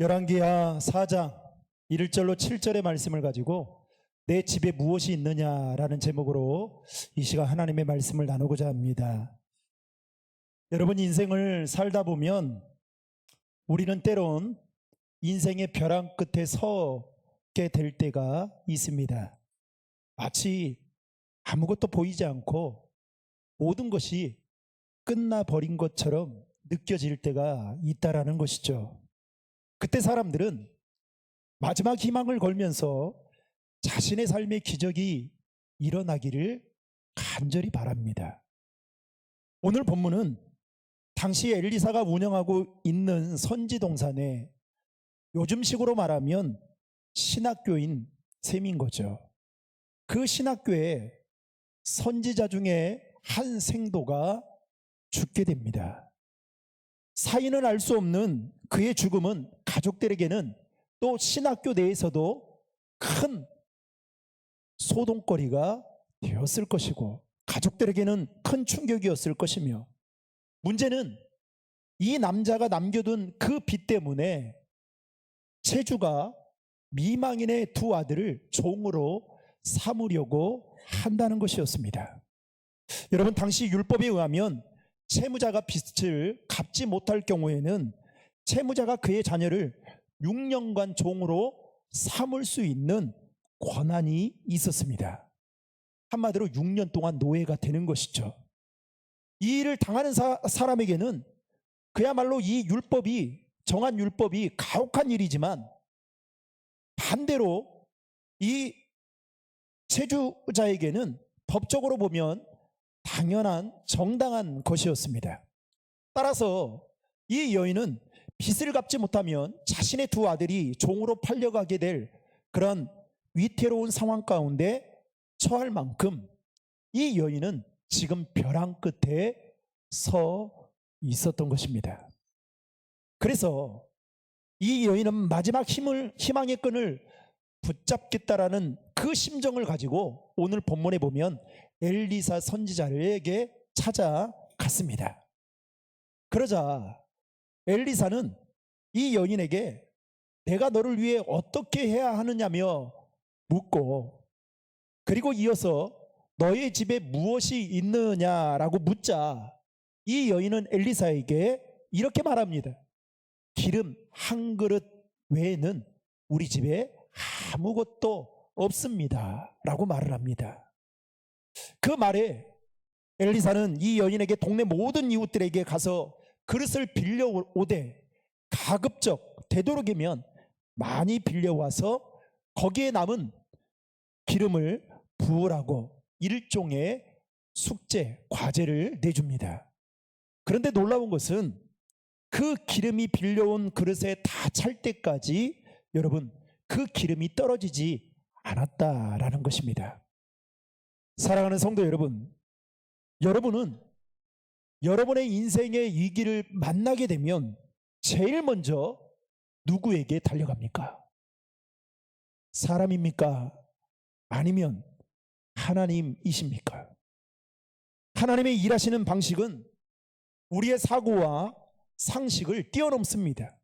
열왕기하 4장 1절로 7절의 말씀을 가지고 내 집에 무엇이 있느냐라는 제목으로 이 시간 하나님의 말씀을 나누고자 합니다. 여러분, 인생을 살다 보면 우리는 때론 인생의 벼랑 끝에 서게 될 때가 있습니다. 마치 아무것도 보이지 않고 모든 것이 끝나버린 것처럼 느껴질 때가 있다라는 것이죠. 그때 사람들은 마지막 희망을 걸면서 자신의 삶의 기적이 일어나기를 간절히 바랍니다. 오늘 본문은 당시 엘리사가 운영하고 있는 선지동산에 요즘식으로 말하면 신학교인 셈인 거죠. 그 신학교에 선지자 중에 한 생도가 죽게 됩니다. 사인은 알 수 없는 그의 죽음은 가족들에게는 또 신학교 내에서도 큰 소동거리가 되었을 것이고 가족들에게는 큰 충격이었을 것이며, 문제는 이 남자가 남겨둔 그 빚 때문에 체주가 미망인의 두 아들을 종으로 삼으려고 한다는 것이었습니다. 여러분, 당시 율법에 의하면 채무자가 빚을 갚지 못할 경우에는 채무자가 그의 자녀를 6년간 종으로 삼을 수 있는 권한이 있었습니다. 한마디로 6년 동안 노예가 되는 것이죠. 이 일을 당하는 사람에게는 그야말로 이 율법이, 정한 율법이 가혹한 일이지만, 반대로 이 채주자에게는 법적으로 보면 당연한 정당한 것이었습니다. 따라서 이 여인은 빚을 갚지 못하면 자신의 두 아들이 종으로 팔려가게 될 그런 위태로운 상황 가운데 처할 만큼 이 여인은 지금 벼랑 끝에 서 있었던 것입니다. 그래서 이 여인은 마지막 희망의 끈을 붙잡겠다라는 그 심정을 가지고 오늘 본문에 보면 엘리사 선지자에게 찾아갔습니다. 그러자 엘리사는 이 여인에게 내가 너를 위해 어떻게 해야 하느냐며 묻고, 그리고 이어서 너의 집에 무엇이 있느냐라고 묻자 이 여인은 엘리사에게 이렇게 말합니다. 기름 한 그릇 외에는 우리 집에 아무것도 없습니다 라고 말을 합니다. 그 말에 엘리사는 이 여인에게 동네 모든 이웃들에게 가서 그릇을 빌려오되 가급적 되도록이면 많이 빌려와서 거기에 남은 기름을 부으라고 일종의 숙제, 과제를 내줍니다. 그런데 놀라운 것은 그 기름이 빌려온 그릇에 다 찰 때까지 여러분, 그 기름이 떨어지지 않았다라는 것입니다. 사랑하는 성도 여러분, 여러분은 여러분의 인생의 위기를 만나게 되면 제일 먼저 누구에게 달려갑니까? 사람입니까? 아니면 하나님이십니까? 하나님의 일하시는 방식은 우리의 사고와 상식을 뛰어넘습니다.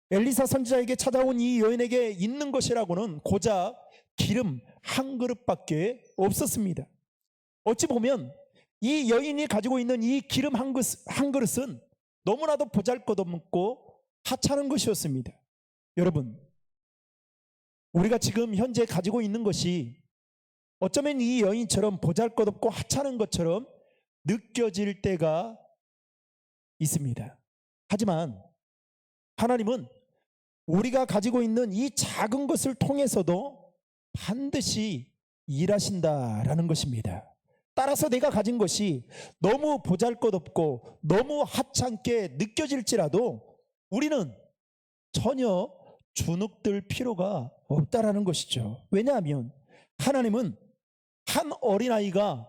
엘리사 선지자에게 찾아온 이 여인에게 있는 것이라고는 고작 기름 한 그릇밖에 없었습니다. 어찌 보면 이 여인이 가지고 있는 이 기름 한 그릇은 너무나도 보잘것없고 하찮은 것이었습니다. 여러분, 우리가 지금 현재 가지고 있는 것이 어쩌면 이 여인처럼 보잘것없고 하찮은 것처럼 느껴질 때가 있습니다. 하지만 하나님은 우리가 가지고 있는 이 작은 것을 통해서도 반드시 일하신다라는 것입니다. 따라서 내가 가진 것이 너무 보잘것없고 너무 하찮게 느껴질지라도 우리는 전혀 주눅들 필요가 없다라는 것이죠. 왜냐하면 하나님은 한 어린아이가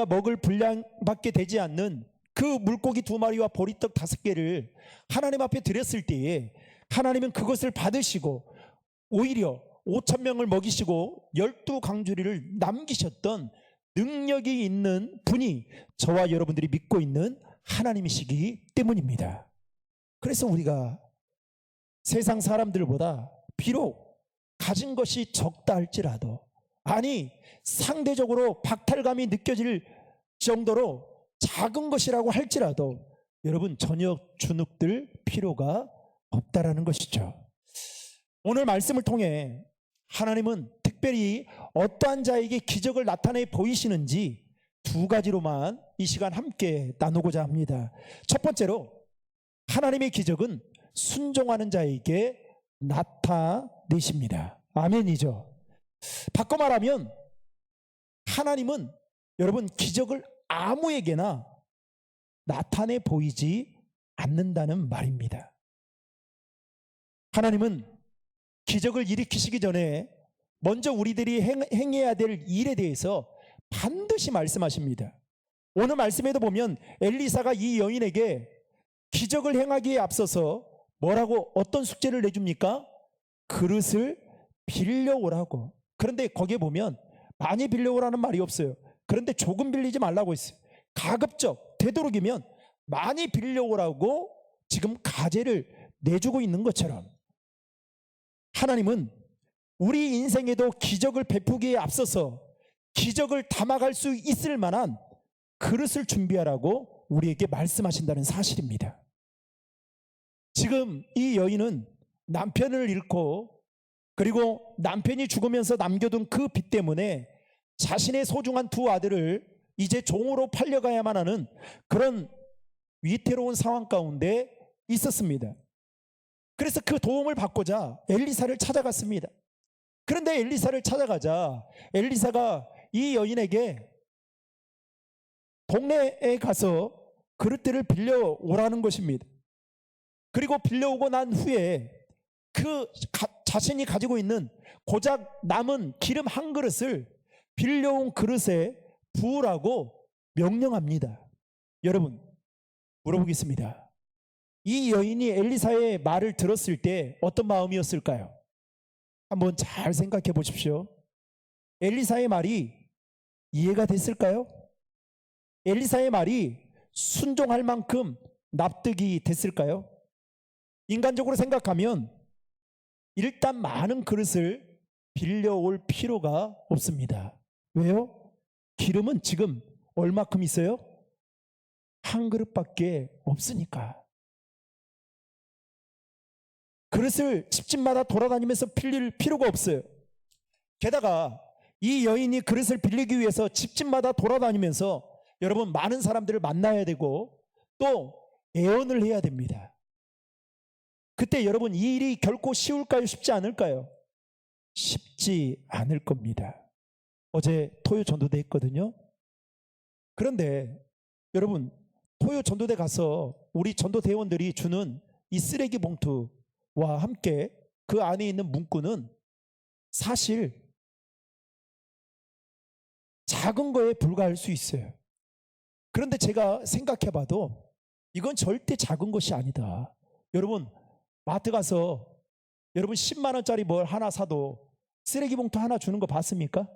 먹을 분량밖에 되지 않는 그 물고기 2마리와 보리떡 5개를 하나님 앞에 드렸을 때에 하나님은 그것을 받으시고 오히려 5,000명을 먹이시고 12강주리를 남기셨던 능력이 있는 분이 저와 여러분들이 믿고 있는 하나님이시기 때문입니다. 그래서 우리가 세상 사람들보다 비록 가진 것이 적다 할지라도, 아니 상대적으로 박탈감이 느껴질 정도로 작은 것이라고 할지라도 여러분 전혀 주눅들 필요가 없다라는 것이죠. 오늘 말씀을 통해 하나님은 특별히 어떠한 자에게 기적을 나타내 보이시는지 두 가지로만 이 시간 함께 나누고자 합니다. 첫 번째로, 하나님의 기적은 순종하는 자에게 나타내십니다. 아멘이죠. 바꿔 말하면 하나님은 여러분 기적을 아무에게나 나타내 보이지 않는다는 말입니다. 하나님은 기적을 일으키시기 전에 먼저 우리들이 행해야 될 일에 대해서 반드시 말씀하십니다. 오늘 말씀에도 보면 엘리사가 이 여인에게 기적을 행하기에 앞서서 뭐라고, 어떤 숙제를 내줍니까? 그릇을 빌려오라고. 그런데 거기에 보면 많이 빌려오라는 말이 없어요. 그런데 조금 빌리지 말라고 했어요. 가급적 되도록이면 많이 빌려오라고 지금 가제를 내주고 있는 것처럼, 하나님은 우리 인생에도 기적을 베푸기에 앞서서 기적을 담아갈 수 있을 만한 그릇을 준비하라고 우리에게 말씀하신다는 사실입니다. 지금 이 여인은 남편을 잃고, 그리고 남편이 죽으면서 남겨둔 그 빚 때문에 자신의 소중한 두 아들을 이제 종으로 팔려가야만 하는 그런 위태로운 상황 가운데 있었습니다. 그래서 그 도움을 받고자 엘리사를 찾아갔습니다. 그런데 엘리사를 찾아가자 엘리사가 이 여인에게 동네에 가서 그릇들을 빌려오라는 것입니다. 그리고 빌려오고 난 후에 자신이 가지고 있는 고작 남은 기름 한 그릇을 빌려온 그릇에 부으라고 명령합니다. 여러분, 물어보겠습니다. 이 여인이 엘리사의 말을 들었을 때 어떤 마음이었을까요? 한번 잘 생각해 보십시오. 엘리사의 말이 이해가 됐을까요? 엘리사의 말이 순종할 만큼 납득이 됐을까요? 인간적으로 생각하면 일단 많은 그릇을 빌려올 필요가 없습니다. 왜요? 기름은 지금 얼마큼 있어요? 한 그릇밖에 없으니까. 그릇을 집집마다 돌아다니면서 빌릴 필요가 없어요. 게다가 이 여인이 그릇을 빌리기 위해서 집집마다 돌아다니면서 여러분 많은 사람들을 만나야 되고 또 애언을 해야 됩니다. 그때 여러분 이 일이 결코 쉬울까요? 쉽지 않을까요? 쉽지 않을 겁니다. 어제 토요 전도대 했거든요. 그런데 여러분 토요 전도대 가서 우리 전도대원들이 주는 이 쓰레기 봉투와 함께 그 안에 있는 문구는 사실 작은 거에 불과할 수 있어요. 그런데 제가 생각해봐도 이건 절대 작은 것이 아니다. 여러분 마트 가서 여러분 10만 원짜리 뭘 하나 사도 쓰레기 봉투 하나 주는 거 봤습니까?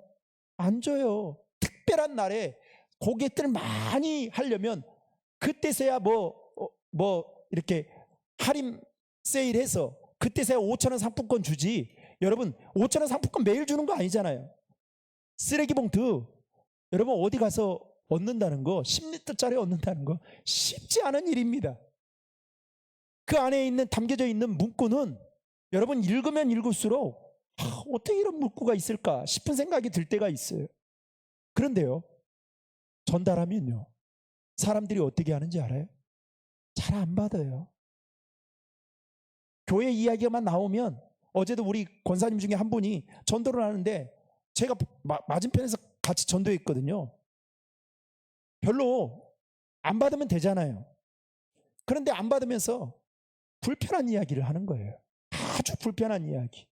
안 줘요. 특별한 날에 고객들 많이 하려면 그때서야 뭐 이렇게 할인 세일해서 그때서야 5,000원 상품권 주지. 여러분 5,000원 상품권 매일 주는 거 아니잖아요. 쓰레기 봉투 여러분 어디 가서 얻는다는 거, 10리터짜리 얻는다는 거 쉽지 않은 일입니다. 그 안에 담겨져 있는 문구는 여러분 읽으면 읽을수록 어떻게 이런 문구가 있을까 싶은 생각이 들 때가 있어요. 그런데요, 전달하면요 사람들이 어떻게 하는지 알아요? 잘 안 받아요. 교회 이야기만 나오면, 어제도 우리 권사님 중에 한 분이 전도를 하는데 제가 맞은편에서 같이 전도했거든요. 별로 안 받으면 되잖아요. 그런데 안 받으면서 불편한 이야기를 하는 거예요. 아주 불편한 이야기.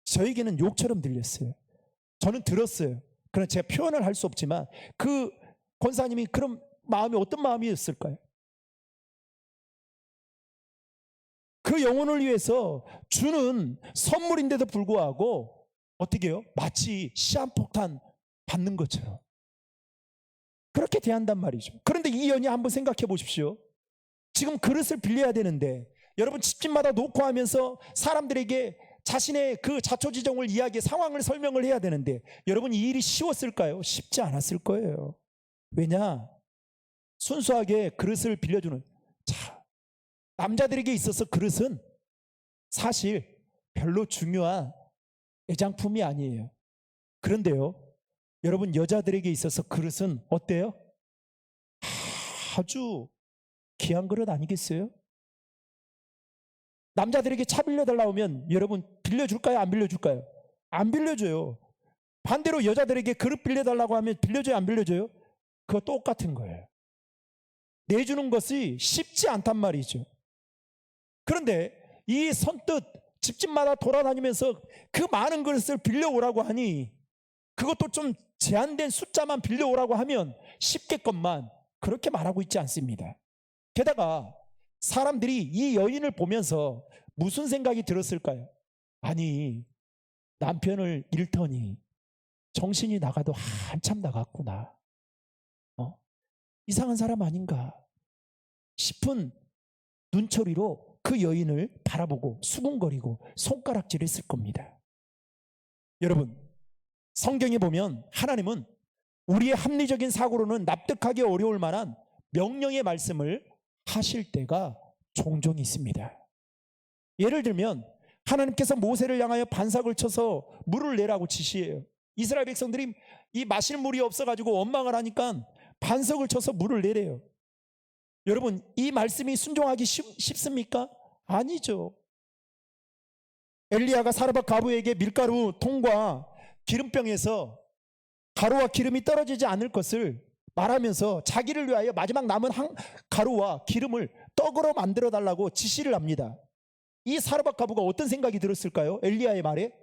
저에게는 욕처럼 들렸어요. 저는 들었어요. 그러나 제가 표현을 할 수 없지만 그 권사님이 그런 마음이 어떤 마음이었을까요? 그 영혼을 위해서 주는 선물인데도 불구하고 어떻게 해요? 마치 시한폭탄 받는 것처럼 그렇게 대한단 말이죠. 그런데 이 연이 한번 생각해 보십시오. 지금 그릇을 빌려야 되는데 여러분 집집마다 놓고 하면서 사람들에게 자신의 그 자초지종을 이야기, 상황을 설명을 해야 되는데 여러분 이 일이 쉬웠을까요? 쉽지 않았을 거예요. 왜냐? 순수하게 그릇을 빌려주는, 자, 남자들에게 있어서 그릇은 사실 별로 중요한 애장품이 아니에요. 그런데요, 여러분 여자들에게 있어서 그릇은 어때요? 아주 귀한 그릇 아니겠어요? 남자들에게 차 빌려달라고 하면 여러분 빌려줄까요? 안 빌려줄까요? 안 빌려줘요. 반대로 여자들에게 그릇 빌려달라고 하면 빌려줘요? 안 빌려줘요? 그거 똑같은 거예요. 내주는 것이 쉽지 않단 말이죠. 그런데 이 선뜻 집집마다 돌아다니면서 그 많은 그릇을 빌려오라고 하니, 그것도 좀 제한된 숫자만 빌려오라고 하면 쉽겠건만 그렇게 말하고 있지 않습니다. 게다가 사람들이 이 여인을 보면서 무슨 생각이 들었을까요? 아니, 남편을 잃더니 정신이 나가도 한참 나갔구나. 이상한 사람 아닌가 싶은 눈초리로 그 여인을 바라보고 수군거리고 손가락질했을 겁니다. 여러분, 성경에 보면 하나님은 우리의 합리적인 사고로는 납득하기 어려울 만한 명령의 말씀을 하실 때가 종종 있습니다. 예를 들면 하나님께서 모세를 향하여 반석을 쳐서 물을 내라고 지시해요. 이스라엘 백성들이 이 마실 물이 없어가지고 원망을 하니까 반석을 쳐서 물을 내래요. 여러분, 이 말씀이 순종하기 쉽습니까? 아니죠. 엘리야가 사르밧 가부에게 밀가루 통과 기름병에서 가루와 기름이 떨어지지 않을 것을 말하면서 자기를 위하여 마지막 남은 가루와 기름을 떡으로 만들어 달라고 지시를 합니다. 이 사르밧 가부가 어떤 생각이 들었을까요? 엘리야의 말에,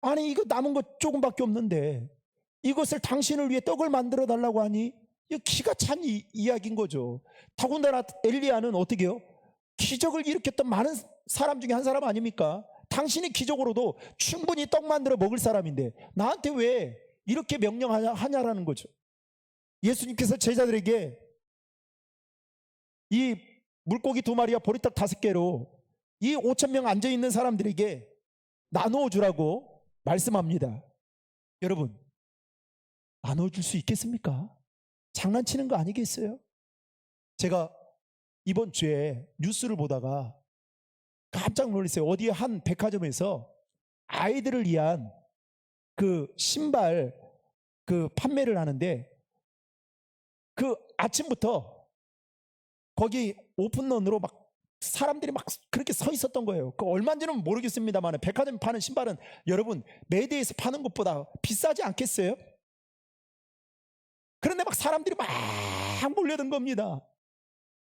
아니 이거 남은 것 조금밖에 없는데 이것을 당신을 위해 떡을 만들어 달라고 하니 이거 기가 찬 이야기인 거죠. 더군다나 엘리야는 어떻게 해요? 기적을 일으켰던 많은 사람 중에 한 사람 아닙니까? 당신이 기적으로도 충분히 떡 만들어 먹을 사람인데 나한테 왜 이렇게 명령하냐라는 거죠. 예수님께서 제자들에게 이 물고기 2마리와 보리떡 5개로 이 5,000명 앉아있는 사람들에게 나누어 주라고 말씀합니다. 여러분, 나누어 줄 수 있겠습니까? 장난치는 거 아니겠어요? 제가 이번 주에 뉴스를 보다가 깜짝 놀랐어요. 어디 한 백화점에서 아이들을 위한 그 신발 그 판매를 하는데 그 아침부터 거기 오픈런으로 막 사람들이 막 그렇게 서 있었던 거예요. 그 얼마인지는 모르겠습니다만 백화점에 파는 신발은 여러분 매대에서 파는 것보다 비싸지 않겠어요? 그런데 막 사람들이 막 몰려든 겁니다.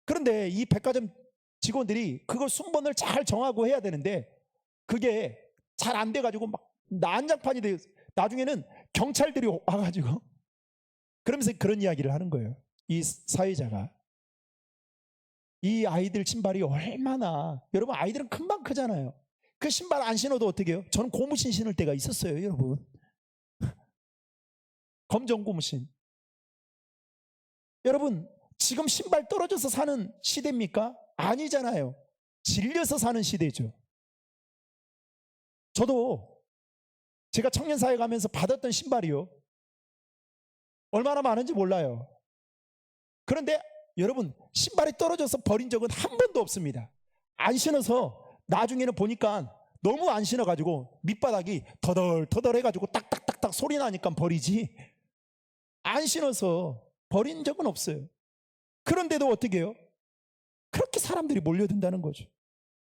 그런데 이 백화점 직원들이 그걸 순번을 잘 정하고 해야 되는데 그게 잘 안 돼가지고 막 난장판이 돼요. 나중에는 경찰들이 와가지고 그러면서 그런 이야기를 하는 거예요. 이 사회자가 이 아이들 신발이 얼마나, 여러분 아이들은 금방 크잖아요. 그 신발 안 신어도 어떻게 해요? 저는 고무신 신을 때가 있었어요. 여러분 검정 고무신. 여러분 지금 신발 떨어져서 사는 시대입니까? 아니잖아요. 질려서 사는 시대죠. 저도 제가 청년사회 가면서 받았던 신발이요 얼마나 많은지 몰라요. 그런데 여러분 신발이 떨어져서 버린 적은 한 번도 없습니다. 안 신어서 나중에는 보니까 너무 안 신어가지고 밑바닥이 터덜터덜 해가지고 딱딱딱딱 소리 나니까 버리지, 안 신어서 버린 적은 없어요. 그런데도 어떻게 해요? 그렇게 사람들이 몰려든다는 거죠.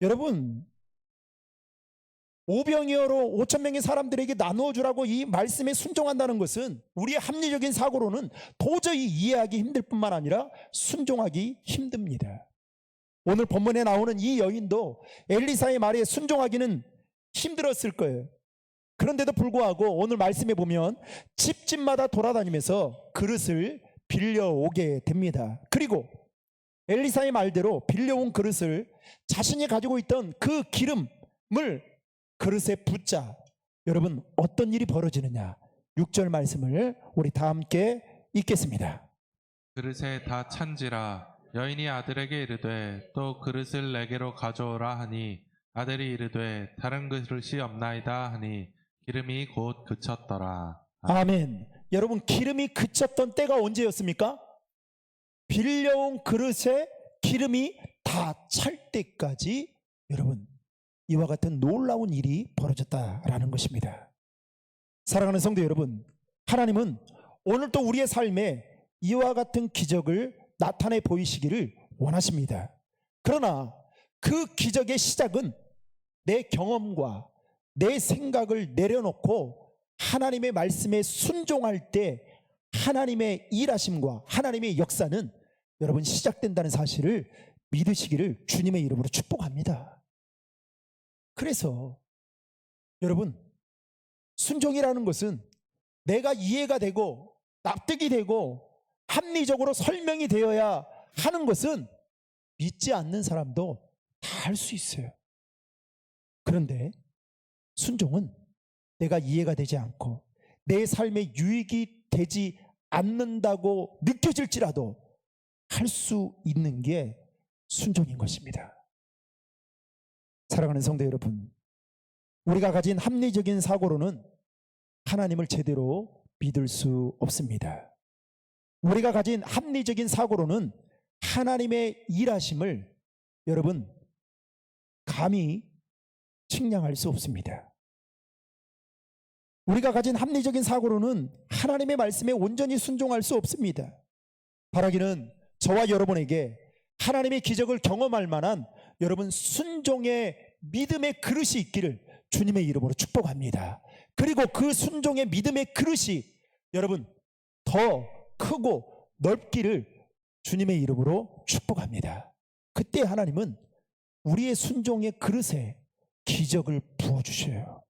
여러분 오병이어로 5,000명의 사람들에게 나누어 주라고 이 말씀에 순종한다는 것은 우리의 합리적인 사고로는 도저히 이해하기 힘들 뿐만 아니라 순종하기 힘듭니다. 오늘 본문에 나오는 이 여인도 엘리사의 말에 순종하기는 힘들었을 거예요. 그런데도 불구하고 오늘 말씀에 보면 집집마다 돌아다니면서 그릇을 빌려오게 됩니다. 그리고 엘리사의 말대로 빌려온 그릇을 자신이 가지고 있던 그 기름을 그릇에 붓자 여러분 어떤 일이 벌어지느냐, 6절 말씀을 우리 다 함께 읽겠습니다. 그릇에 다 찬지라 여인이 아들에게 이르되 또 그릇을 내게로 가져오라 하니 아들이 이르되 다른 그릇이 없나이다 하니 기름이 곧 그쳤더라. 아멘. 여러분, 기름이 그쳤던 때가 언제였습니까? 빌려온 그릇에 기름이 다 찰 때까지 여러분 이와 같은 놀라운 일이 벌어졌다라는 것입니다. 사랑하는 성도 여러분, 하나님은 오늘도 우리의 삶에 이와 같은 기적을 나타내 보이시기를 원하십니다. 그러나 그 기적의 시작은 내 경험과 내 생각을 내려놓고 하나님의 말씀에 순종할 때 하나님의 일하심과 하나님의 역사는 여러분 시작된다는 사실을 믿으시기를 주님의 이름으로 축복합니다. 그래서 여러분, 순종이라는 것은 내가 이해가 되고 납득이 되고 합리적으로 설명이 되어야 하는 것은 믿지 않는 사람도 다 할 수 있어요. 그런데 순종은 내가 이해가 되지 않고 내 삶에 유익이 되지 않는다고 느껴질지라도 할 수 있는 게 순종인 것입니다. 사랑하는 성도 여러분, 우리가 가진 합리적인 사고로는 하나님을 제대로 믿을 수 없습니다. 우리가 가진 합리적인 사고로는 하나님의 일하심을 여러분 감히 측량할 수 없습니다. 우리가 가진 합리적인 사고로는 하나님의 말씀에 온전히 순종할 수 없습니다. 바라기는 저와 여러분에게 하나님의 기적을 경험할 만한 여러분 순종의 믿음의 그릇이 있기를 주님의 이름으로 축복합니다. 그리고 그 순종의 믿음의 그릇이 여러분 더 크고 넓기를 주님의 이름으로 축복합니다. 그때 하나님은 우리의 순종의 그릇에 기적을 부어주셔요.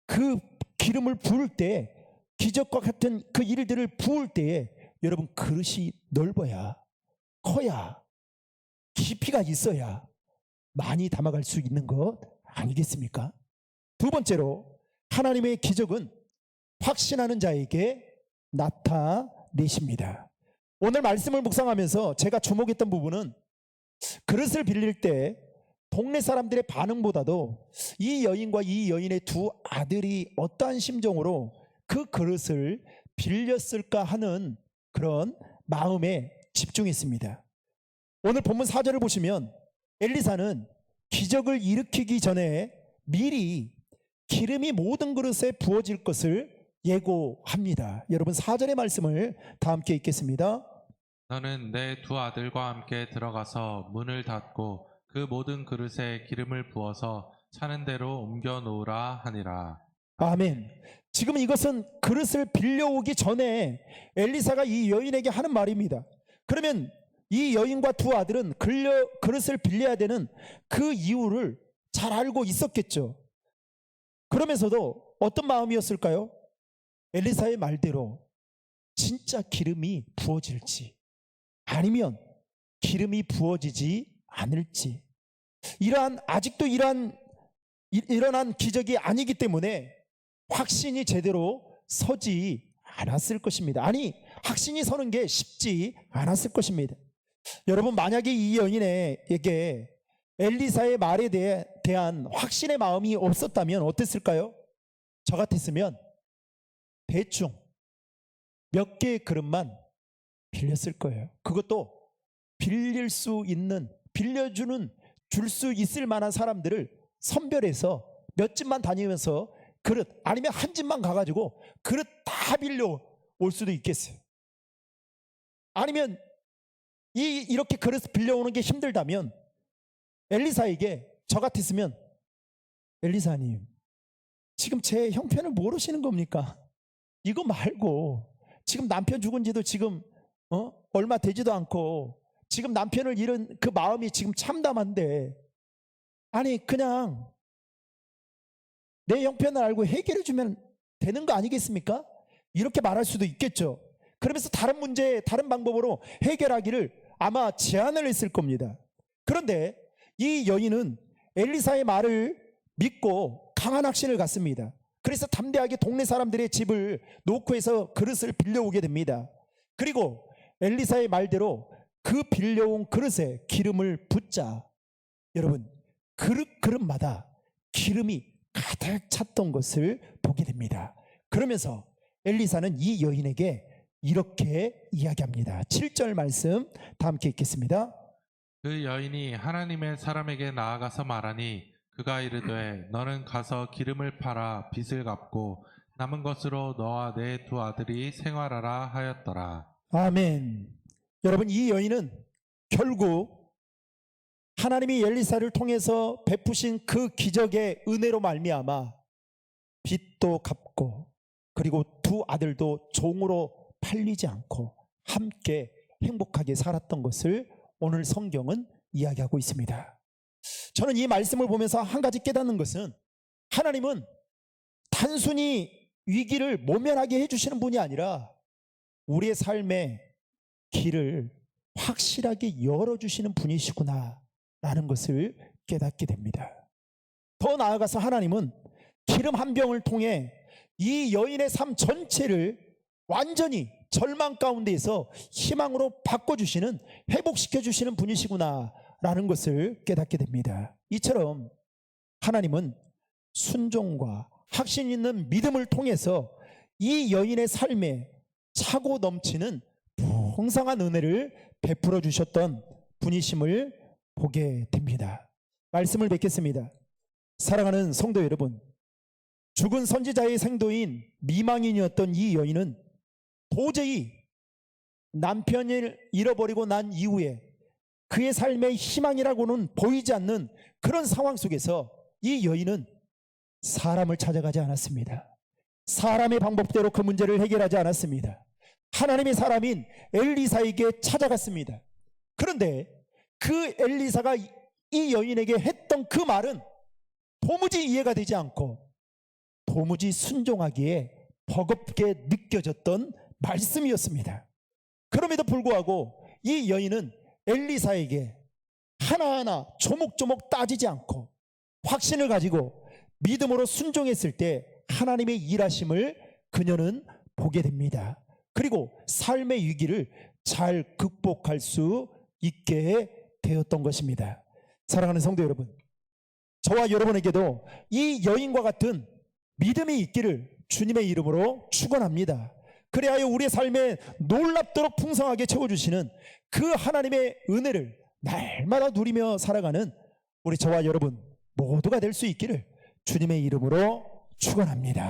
그 기름을 부을 때, 기적과 같은 그 일들을 부을 때에 여러분 그릇이 넓어야, 커야, 깊이가 있어야 많이 담아갈 수 있는 것 아니겠습니까? 두 번째로 하나님의 기적은 확신하는 자에게 나타내십니다. 오늘 말씀을 묵상하면서 제가 주목했던 부분은 그릇을 빌릴 때 동네 사람들의 반응보다도 이 여인과 이 여인의 두 아들이 어떠한 심정으로 그 그릇을 빌렸을까 하는 그런 마음에 집중했습니다. 오늘 본문 4절을 보시면 엘리사는 기적을 일으키기 전에 미리 기름이 모든 그릇에 부어질 것을 예고합니다. 여러분 4절의 말씀을 다 함께 읽겠습니다. 너는 내 두 아들과 함께 들어가서 문을 닫고 그 모든 그릇에 기름을 부어서 차는 대로 옮겨 놓으라 하니라. 아멘. 지금 이것은 그릇을 빌려오기 전에 엘리사가 이 여인에게 하는 말입니다. 그러면 이 여인과 두 아들은 그릇을 빌려야 되는 그 이유를 잘 알고 있었겠죠. 그러면서도 어떤 마음이었을까요? 엘리사의 말대로 진짜 기름이 부어질지 아니면 기름이 부어지지 않을지, 아직도 일어난 기적이 아니기 때문에 확신이 제대로 서지 않았을 것입니다. 아니, 확신이 서는 게 쉽지 않았을 것입니다. 여러분, 만약에 이 여인에게 엘리사의 말에 대한 확신의 마음이 없었다면 어땠을까요? 저 같았으면 대충 몇 개의 그릇만 빌렸을 거예요. 그것도 빌려주는 줄 수 있을 만한 사람들을 선별해서 몇 집만 다니면서 그릇 아니면 한 집만 가가지고 그릇 다 빌려 올 수도 있겠어요. 아니면 이렇게 그릇 빌려오는 게 힘들다면 엘리사에게 저 같았으면 엘리사님 지금 제 형편을 모르시는 겁니까? 이거 말고 지금 남편 죽은 지도 지금 얼마 되지도 않고 지금 남편을 잃은 그 마음이 지금 참담한데 아니 그냥 내 형편을 알고 해결해 주면 되는 거 아니겠습니까? 이렇게 말할 수도 있겠죠. 그러면서 다른 문제, 다른 방법으로 해결하기를 아마 제안을 했을 겁니다. 그런데 이 여인은 엘리사의 말을 믿고 강한 확신을 갖습니다. 그래서 담대하게 동네 사람들의 집을 놓고 해서 그릇을 빌려오게 됩니다. 그리고 엘리사의 말대로 그 빌려온 그릇에 기름을 붓자 여러분 그릇마다 기름이 가득 찼던 것을 보게 됩니다. 그러면서 엘리사는 이 여인에게 이렇게 이야기합니다. 7절 말씀 다 함께 읽겠습니다. 그 여인이 하나님의 사람에게 나아가서 말하니 그가 이르되 너는 가서 기름을 팔아 빚을 갚고 남은 것으로 너와 내 두 아들이 생활하라 하였더라. 아멘. 여러분 이 여인은 결국 하나님이 엘리사를 통해서 베푸신 그 기적의 은혜로 말미암아 빚도 갚고 그리고 두 아들도 종으로 팔리지 않고 함께 행복하게 살았던 것을 오늘 성경은 이야기하고 있습니다. 저는 이 말씀을 보면서 한 가지 깨닫는 것은 하나님은 단순히 위기를 모면하게 해주시는 분이 아니라 우리의 삶의 길을 확실하게 열어주시는 분이시구나 라는 것을 깨닫게 됩니다. 더 나아가서 하나님은 기름 한 병을 통해 이 여인의 삶 전체를 완전히 절망 가운데에서 희망으로 바꿔주시는 회복시켜주시는 분이시구나 라는 것을 깨닫게 됩니다. 이처럼 하나님은 순종과 확신 있는 믿음을 통해서 이 여인의 삶에 차고 넘치는 풍성한 은혜를 베풀어 주셨던 분이심을 보게 됩니다. 말씀을 뵙겠습니다. 사랑하는 성도 여러분, 죽은 선지자의 생도인 미망인이었던 이 여인은 도저히 남편을 잃어버리고 난 이후에 그의 삶의 희망이라고는 보이지 않는 그런 상황 속에서 이 여인은 사람을 찾아가지 않았습니다. 사람의 방법대로 그 문제를 해결하지 않았습니다. 하나님의 사람인 엘리사에게 찾아갔습니다. 그런데 그 엘리사가 이 여인에게 했던 그 말은 도무지 이해가 되지 않고 도무지 순종하기에 버겁게 느껴졌던 말씀이었습니다. 그럼에도 불구하고 이 여인은 엘리사에게 하나하나 조목조목 따지지 않고 확신을 가지고 믿음으로 순종했을 때 하나님의 일하심을 그녀는 보게 됩니다. 그리고 삶의 위기를 잘 극복할 수 있게 되었던 것입니다. 사랑하는 성도 여러분, 저와 여러분에게도 이 여인과 같은 믿음이 있기를 주님의 이름으로 축원합니다. 그래야 우리의 삶에 놀랍도록 풍성하게 채워주시는 그 하나님의 은혜를 날마다 누리며 살아가는 우리 저와 여러분 모두가 될 수 있기를 주님의 이름으로 축원합니다.